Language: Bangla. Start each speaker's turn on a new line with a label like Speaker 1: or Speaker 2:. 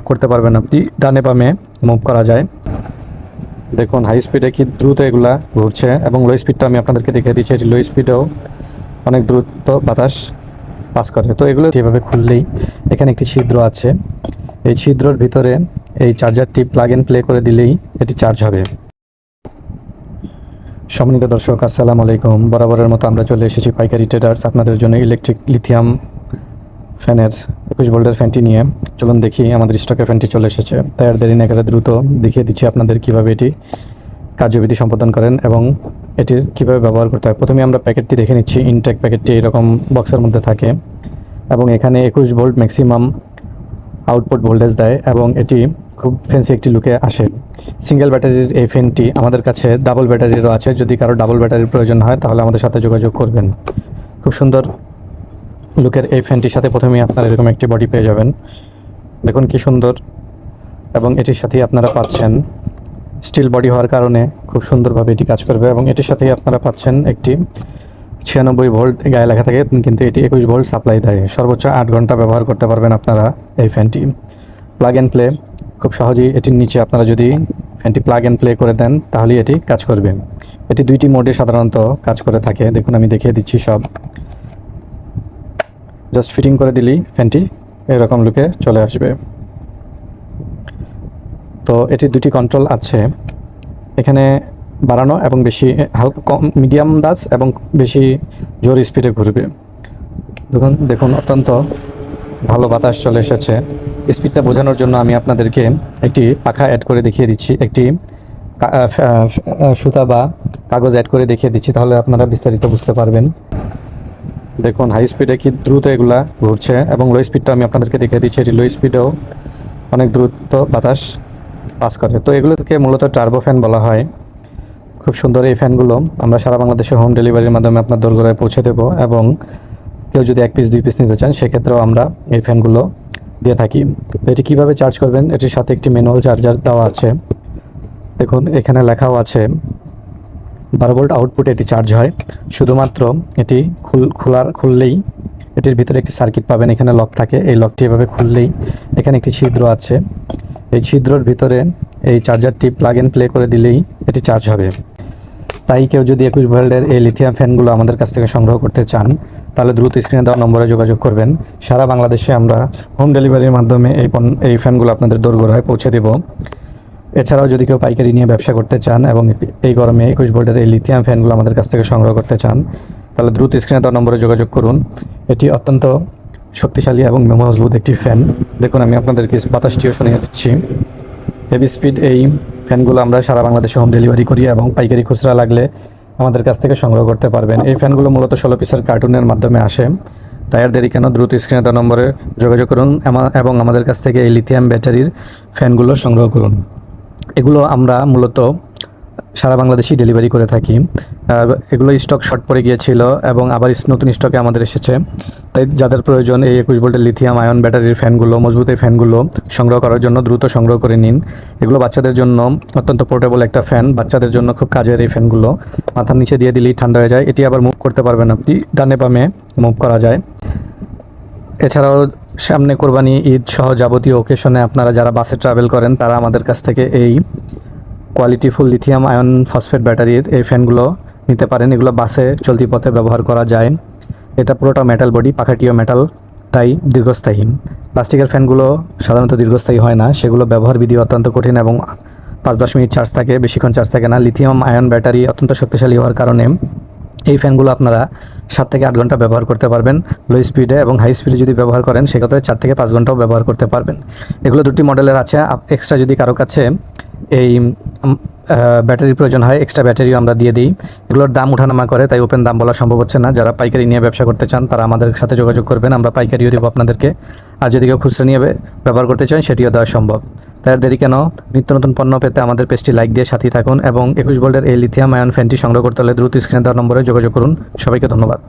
Speaker 1: করতে পারবেন, আপনি ডানে বামে মুভ করা যায়। দেখুন হাই স্পিডে কি দ্রুত এগুলা ঘুরছে, এবং লো স্পিডটা আমি আপনাদেরকে দেখিয়ে দিচ্ছি। এটি লো স্পিডেও অনেক দ্রুত বাতাস পাস করে। তো এগুলো এভাবে খুললেই এখানে একটি ছিদ্র আছে, এই ছিদ্রর ভিতরে এই চার্জারটি প্লাগ এন্ড প্লে করে দিলেই এটি চার্জ হবে। সম্মানিত দর্শক, আসসালামু আলাইকুম। বরাবরের মতো আমরা চলে এসেছি পাইকারি ট্রেডার্স আপনাদের জন্য ইলেকট্রিক লিথিয়াম ফ্যানের 21 ভোল্টের ফ্যানটি নিয়ে। চলুন দেখি, আমাদের স্টকে ফ্যানটি চলে এসেছে। তাই আর দেরি না করে দ্রুত দেখিয়ে দিচ্ছি আপনাদের কীভাবে এটি কার্যবিধি সম্পাদন করেন এবং এটির কীভাবে ব্যবহার করতে হয়। প্রথমে আমরা প্যাকেটটি দেখে নিচ্ছি। ইনটেক প্যাকেটটি এরকম বক্সের মধ্যে থাকে এবং এখানে 21 ভোল্ট ম্যাক্সিমাম আউটপুট ভোল্টেজ দেয় এবং এটি খুব ফ্যান্সি একটি লুকে আসে। সিঙ্গেল ব্যাটারির এই ফ্যানটি আমাদের কাছে ডাবল ব্যাটারিরও আছে। যদি কারো ডাবল ব্যাটারির প্রয়োজন হয় তাহলে আমাদের সাথে যোগাযোগ করবেন। খুব সুন্দর লুকের এই ফ্যানটির সাথে প্রথমেই আপনারা এরকম একটি বডি পেয়ে যাবেন। দেখুন কি সুন্দর, এবং এটির সাথেই আপনারা পাচ্ছেন স্টিল বডি হওয়ার কারণে খুব সুন্দরভাবে এটি কাজ করবে। এবং এটির সাথেই আপনারা পাচ্ছেন একটি 96 ভোল্ট গায়ে লেখা থাকে, কিন্তু এটি 21 ভোল্ট সাপ্লাই দেয়। সর্বোচ্চ 8 ঘন্টা ব্যবহার করতে পারবেন আপনারা এই ফ্যানটি। প্লাগ অ্যান্ড প্লে খুব সহজেই এটির নিচে আপনারা যদি ফ্যানটি প্লাগ অ্যান্ড প্লে করে দেন তাহলেই এটি কাজ করবে। এটি দুইটি মোডে সাধারণত কাজ করে থাকে। দেখুন আমি দেখিয়ে দিচ্ছি সব। জাস্ট ফিটিং করে দিলেই ফ্যানটি এরকম লুকে চলে আসবে। তো এটির দুটি কন্ট্রোল আছে, এখানে বাড়ানো এবং বেশি হালকা কম মিডিয়াম দাস এবং বেশি জোর স্পিডে ঘুরবে। দেখুন অত্যন্ত ভালো বাতাস চলে এসেছে। স্পিডটা বোঝানোর জন্য আমি আপনাদেরকে একটি পাখা অ্যাড করে দেখিয়ে দিচ্ছি, একটি সুতা বা কাগজ অ্যাড করে দেখিয়ে দিচ্ছি, তাহলে আপনারা বিস্তারিত বুঝতে পারবেন। দেখুন হাই স্পিডে কি দ্রুত এগুলা ঘুরছে, এবং লো স্পিডটা আমি আপনাদেরকে দেখিয়ে দিচ্ছি। এটি লো স্পিডেও অনেক দ্রুত বাতাস পাস করে। তো এগুলোকে মূলত টার্বো ফ্যান বলা হয়। খুব সুন্দর এই ফ্যানগুলো আমরা সারা বাংলাদেশে হোম ডেলিভারির মাধ্যমে আপনার দোরগোড়ায় পৌঁছে দেবো, এবং কেউ যদি 1 পিস 2 পিস নিতে চান সেক্ষেত্রেও আমরা এই ফ্যানগুলো দিয়ে থাকি। তো এটি কীভাবে চার্জ করবেন, এটির সাথে একটি ম্যানুয়াল চার্জার দেওয়া আছে। দেখুন এখানে লেখাও আছে 12 ভোল্ট আউটপুটে এটি চার্জ হয়। শুধুমাত্র এটি খুললেই এটির ভিতরে একটি সার্কিট পাবেন, এখানে লক থাকে। এই লকটি এভাবে খুললেই এখানে একটি ছিদ্র আছে, এই ছিদ্রর ভিতরে এই চার্জারটি প্লাগ এন্ড প্লে করে দিলেই এটি চার্জ হবে। তাই কেউ যদি 21 ভোল্টের এই লিথিয়াম ফ্যানগুলো আমাদের কাছ থেকে সংগ্রহ করতে চান তাহলে দ্রুত স্ক্রিনে দেওয়া নম্বরে যোগাযোগ করবেন। সারা বাংলাদেশে আমরা হোম ডেলিভারির মাধ্যমে এই ফ্যানগুলো আপনাদের দোরগোড়ায় পৌঁছে দেব। এছাড়াও যদি কেউ পাইকারি নিয়ে ব্যবসা করতে চান এবং এই গরমে 21 ভোল্টের এই লিথিয়াম ফ্যানগুলো আমাদের কাছ থেকে সংগ্রহ করতে চান তাহলে দ্রুত স্ক্রিনে দেওয়া নম্বরে যোগাযোগ করুন। এটি অত্যন্ত শক্তিশালী এবং মজবুত একটি ফ্যান। দেখুন আমি আপনাদেরকে বাতাসটিও শুনিয়ে দিচ্ছি। হেভি স্পিড এই ফ্যানগুলো আমরা সারা বাংলাদেশে হোম ডেলিভারি করি, এবং পাইকারি খুচরা লাগলে আমাদের কাছ থেকে সংগ্রহ করতে পারবেন। এই ফ্যানগুলো মূলত 16 পিসের কার্টুনের মাধ্যমে আসে। তাই আর দেরি কেন, দ্রুত স্ক্রিনে দেওয়া নম্বরে যোগাযোগ করুন এবং আমাদের কাছ থেকে এই লিথিয়াম ব্যাটারির ফ্যানগুলো সংগ্রহ করুন। এগুলো আমরা মূলত সারা বাংলাদেশেই ডেলিভারি করে থাকি। এগুলো স্টক শর্ট পড়ে গিয়েছিল এবং আবার নতুন স্টকে আমাদের এসেছে। তাই যাদের প্রয়োজন এই 21 ভোল্টের লিথিয়াম আয়ন ব্যাটারির ফ্যানগুলো, মজবুত এই ফ্যানগুলো সংগ্রহ করার জন্য দ্রুত সংগ্রহ করে নিন। এগুলো বাচ্চাদের জন্য অত্যন্ত পোর্টেবল একটা ফ্যান, বাচ্চাদের জন্য খুব কাজের এই ফ্যানগুলো। মাথার নিচে দিয়ে দিলেই ঠান্ডা হয়ে যায়। এটি আবার মুভ করতে পারবেন, আপনি ডানে বামে মুভ করা যায়। এছাড়াও সামনে কোরবানি ঈদ সহ যাবতীয় ওকেশনে আপনারা যারা বাসে ট্রাভেল করেন তারা আমাদের কাছ থেকে এই কোয়ালিটিফুল লিথিয়াম আয়ন ফসফেট ব্যাটারির এই ফ্যানগুলো নিতে পারেন। এগুলো বাসে চলতি পথে ব্যবহার করা যায়। এটা পুরোটা মেটাল বডি, পাখাটিও মেটাল, তাই দীর্ঘস্থায়ী। প্লাস্টিকের ফ্যানগুলো সাধারণত দীর্ঘস্থায়ী হয় না, সেগুলো ব্যবহার বিধি অত্যন্ত কঠিন এবং 5-10 মিনিট চার্জ থাকে, বেশিক্ষণ চার্জ থাকে না। লিথিয়াম আয়ন ব্যাটারি অত্যন্ত শক্তিশালী হওয়ার কারণে এই ফ্যানগুলো আপনারা 7 থেকে 8 ঘন্টা ব্যবহার করতে পারবেন লো স্পিডে, এবং হাই স্পিডে যদি ব্যবহার করেন সেক্ষেত্রে 4 থেকে 5 ঘন্টাও ব্যবহার করতে পারবেন। এগুলো দুটি মডেলের আছে। এক্সট্রা যদি কারো কাছে এই ব্যাটারির প্রয়োজন হয় এক্সট্রা ব্যাটারিও আমরা দিয়ে দিই। এগুলোর দাম ওঠানামা করে, তাই ওপেন দাম বলা সম্ভব হচ্ছে না। যারা পাইকারি নিয়ে ব্যবসা করতে চান তারা আমাদের সাথে যোগাযোগ করবেন, আমরা পাইকারিও দেবো আপনাদেরকে। আর যদি কেউ খুচরা নিয়ে ব্যবহার করতে চান সেটিও দেওয়া সম্ভব। তাই আর দেরি কেন, নিত্য নতুন পণ্য পেতে আমাদের পেজটি লাইক দিয়ে সাথে থাকুন, এবং 21 ভোল্টের এই লিথিয়াম আয়ন ফ্যানটি সংগ্রহ করতে হলে দ্রুত স্ক্রিনে দেওয়া নম্বরে যোগাযোগ করুন। সবাইকে ধন্যবাদ।